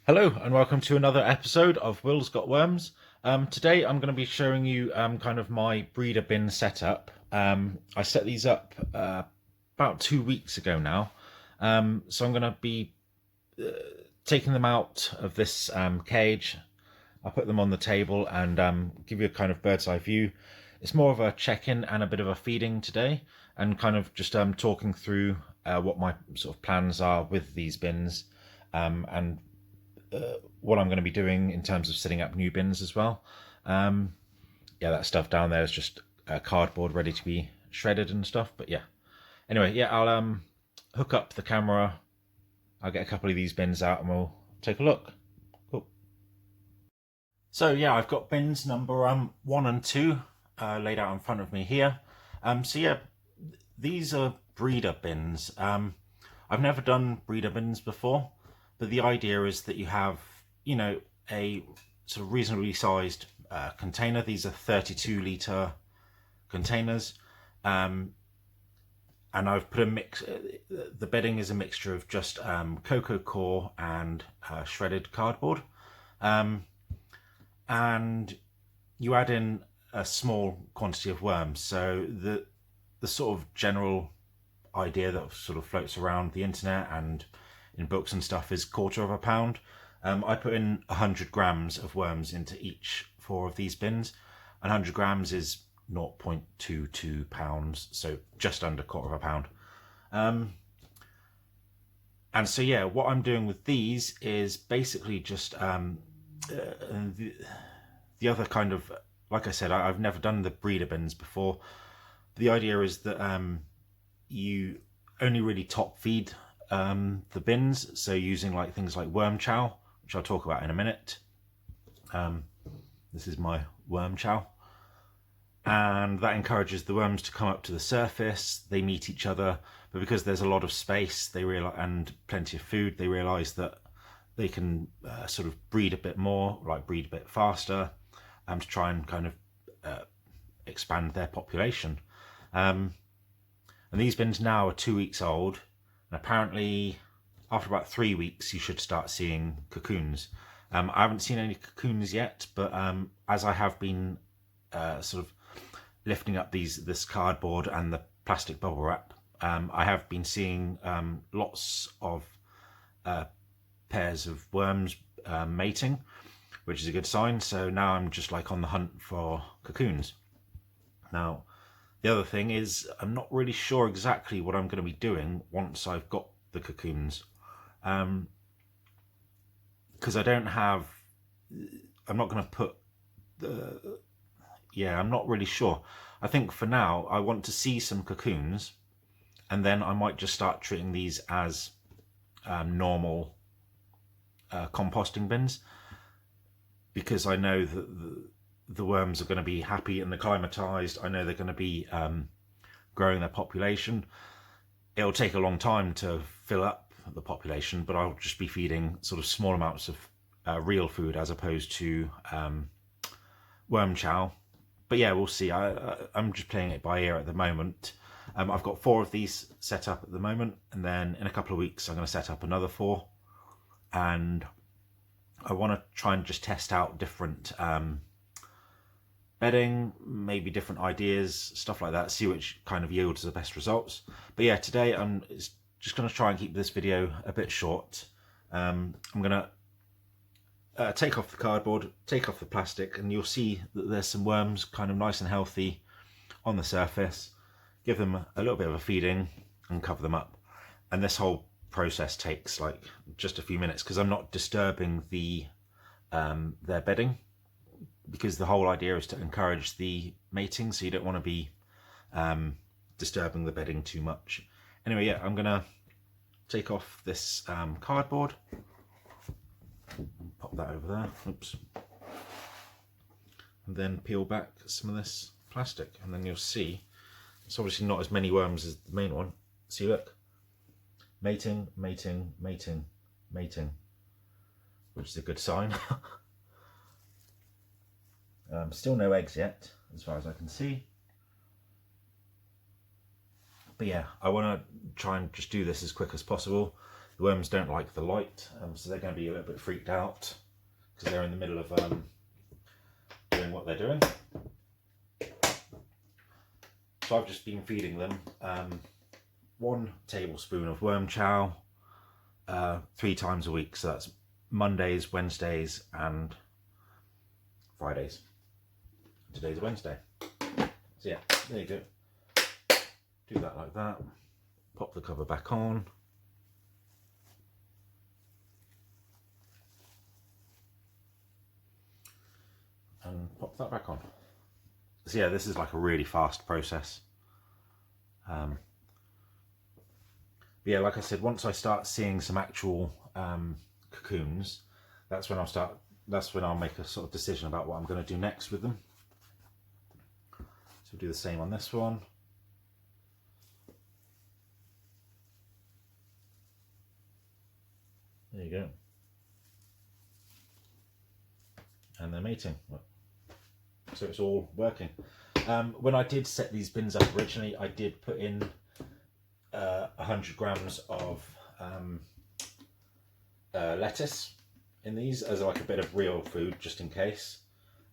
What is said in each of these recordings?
Hello and welcome to another episode of Will's Got Worms. Today I'm going to be showing you kind of my breeder bin setup. I set these up about 2 weeks ago now. So I'm going to be taking them out of this cage. I'll put them on the table and give you a kind of bird's eye view. It's more of a check-in and a bit of a feeding today, and kind of just talking through what my sort of plans are with these bins, and what I'm going to be doing in terms of setting up new bins as well. Yeah, that stuff down there is just cardboard ready to be shredded and stuff. But yeah, anyway, yeah, I'll hook up the camera. I'll get a couple of these bins out and we'll take a look. Cool. So yeah, I've got bins number 1 and 2 laid out in front of me here. So yeah, these are breeder bins. I've never done breeder bins before, but the idea is that you have, a sort of reasonably sized container. These are 32-litre containers. And I've put a mix, the bedding is a mixture of just cocoa core and shredded cardboard. And you add in a small quantity of worms. So the sort of general idea that sort of floats around the internet and in books and stuff is £1/4 pound. I put in 100 grams of worms into each 4 of these bins. 100 grams is 0.22 pounds, so just under £1/4 pound. And so yeah, what I'm doing with these is basically just the other kind of, like I said, I've never done the breeder bins before. The idea is that you only really top feed the bins, so using like things like worm chow, which I'll talk about in a minute. This is my worm chow, and that encourages the worms to come up to the surface. They meet each other, but because there's a lot of space, they realize, and plenty of food, they realize that they can sort of breed a bit more, like breed a bit faster, to try and kind of expand their population. And these bins now are 2 weeks old, and apparently after about 3 weeks you should start seeing cocoons. I haven't seen any cocoons yet, but as I have been sort of lifting up this cardboard and the plastic bubble wrap, I have been seeing lots of pairs of worms mating, which is a good sign. So now I'm just like on the hunt for cocoons. Now, the other thing is I'm not really sure exactly what I'm going to be doing once I've got the cocoons, because I don't have, I'm not going to put the, yeah, I'm not really sure. I think for now I want to see some cocoons, and then I might just start treating these as normal composting bins, because I know that the worms are going to be happy and acclimatized. I know they're going to be growing their population. It'll take a long time to fill up the population, but I'll just be feeding sort of small amounts of real food as opposed to worm chow. But yeah, we'll see. I'm just playing it by ear at the moment. I've got 4 of these set up at the moment, and then in a couple of weeks I'm going to set up another 4, and I want to try and just test out different bedding, maybe different ideas, stuff like that, see which kind of yields the best results. But yeah, today I'm just going to try and keep this video a bit short. I'm going to take off the cardboard, take off the plastic, and you'll see that there's some worms kind of nice and healthy on the surface. Give them a little bit of a feeding and cover them up. And this whole process takes like just a few minutes, because I'm not disturbing their bedding, because the whole idea is to encourage the mating, so you don't want to be disturbing the bedding too much. Anyway, yeah, I'm gonna take off this cardboard, pop that over there, oops, and then peel back some of this plastic, and then you'll see it's obviously not as many worms as the main one. See, look, mating, mating, mating, mating, which is a good sign. Still no eggs yet, as far as I can see. But yeah, I want to try and just do this as quick as possible. The worms don't like the light, so they're going to be a little bit freaked out because they're in the middle of doing what they're doing. So I've just been feeding them 1 tablespoon of worm chow 3 times a week. So that's Mondays, Wednesdays and Fridays. Today's Wednesday. So yeah, there you go. Do that like that. Pop the cover back on. And pop that back on. So yeah, this is like a really fast process. But yeah, like I said, once I start seeing some actual cocoons, that's when I'll make a sort of decision about what I'm going to do next with them. So we'll do the same on this one. There you go. And they're mating. So it's all working. When I did set these bins up originally, I did put in 100 grams of lettuce in these as like a bit of real food, just in case.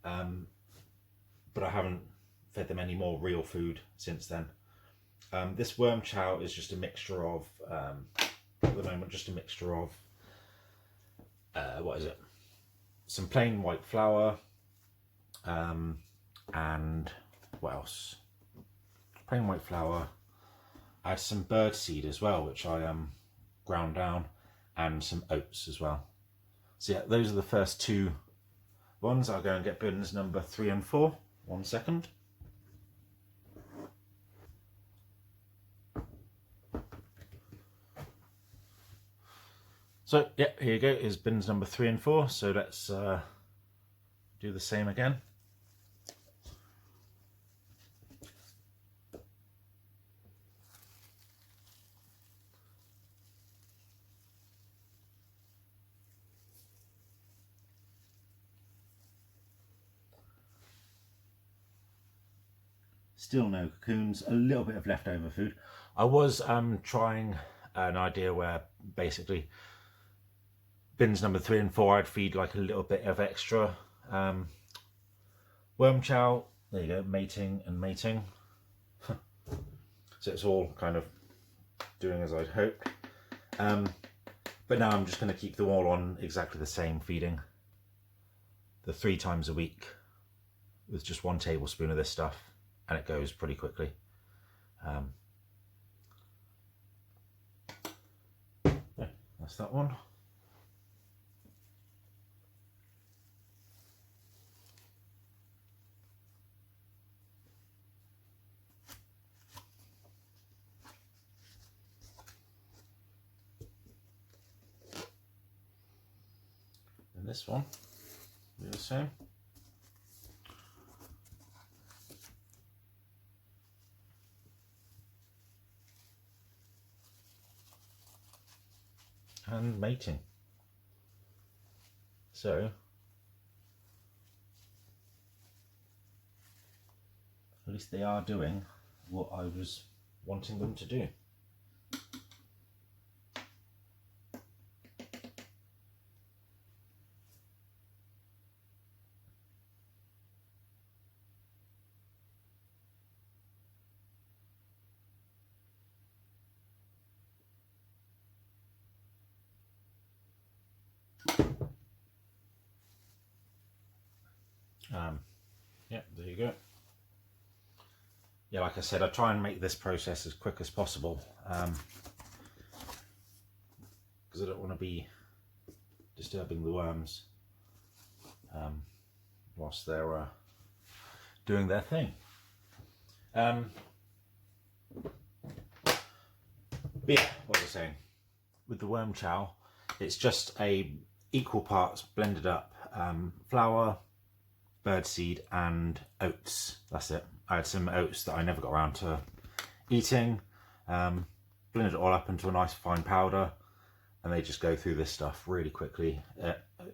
But I haven't fed them any more real food since then. This worm chow is just a mixture of, at the moment, just a mixture of, what is it? Some plain white flour, and what else? Plain white flour. I had some bird seed as well, which I ground down, and some oats as well. So yeah, those are the first 2 ones. I'll go and get bins number 3 and 4. 1 second. So yeah, here you go, is bins number 3 and 4. So let's do the same again. Still no cocoons, a little bit of leftover food. I was trying an idea where basically bins number 3 and 4 I'd feed like a little bit of extra worm chow. There you go, mating and mating. So it's all kind of doing as I'd hoped. But now I'm just going to keep them all on exactly the same feeding. The 3 times a week with just 1 tablespoon of this stuff. And it goes pretty quickly. Yeah, that's that one. And this one, do the same. And mating. So at least they are doing what I was wanting them to do. Yeah, there you go. Yeah, like I said, I try and make this process as quick as possible because I don't want to be disturbing the worms whilst they're doing their thing. But yeah, what was I saying? With the worm chow, it's just a equal parts blended up flour, birdseed and oats. That's it. I had some oats that I never got around to eating. Blended it all up into a nice fine powder, and they just go through this stuff really quickly.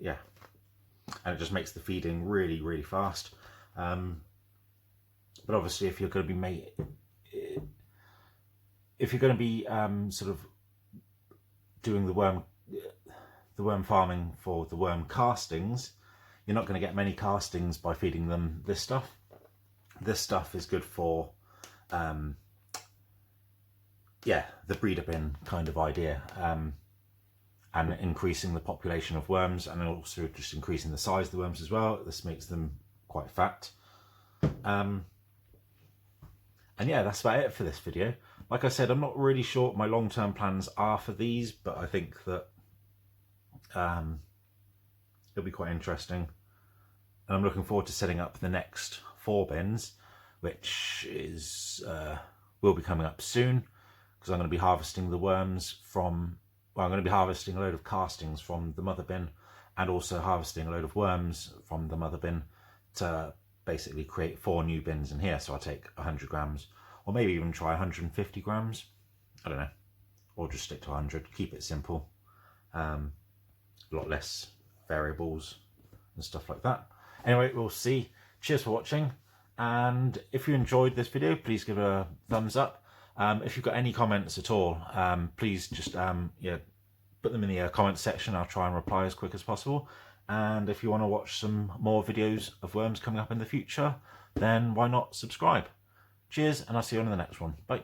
Yeah, and it just makes the feeding really, really fast. But obviously, if you're going to be sort of doing the worm farming for the worm castings, you're not going to get many castings by feeding them this stuff. This stuff is good for the breeder bin kind of idea, and increasing the population of worms, and also just increasing the size of the worms as well. This makes them quite fat. And yeah, that's about it for this video. Like I said, I'm not really sure what my long-term plans are for these, but I think that it'll be quite interesting. And I'm looking forward to setting up the next 4 bins, which is will be coming up soon, because I'm going to be harvesting the worms from, well, I'm going to be harvesting a load of castings from the mother bin, and also harvesting a load of worms from the mother bin to basically create 4 new bins in here. So I'll take 100 grams, or maybe even try 150 grams. I don't know, or just stick to 100, keep it simple. A lot less variables and stuff like that. Anyway, we'll see. Cheers for watching, and if you enjoyed this video, please give it a thumbs up. If you've got any comments at all, please just put them in the comments section. I'll try and reply as quick as possible. And if you want to watch some more videos of worms coming up in the future, then why not subscribe? Cheers, and I'll see you on the next one. Bye.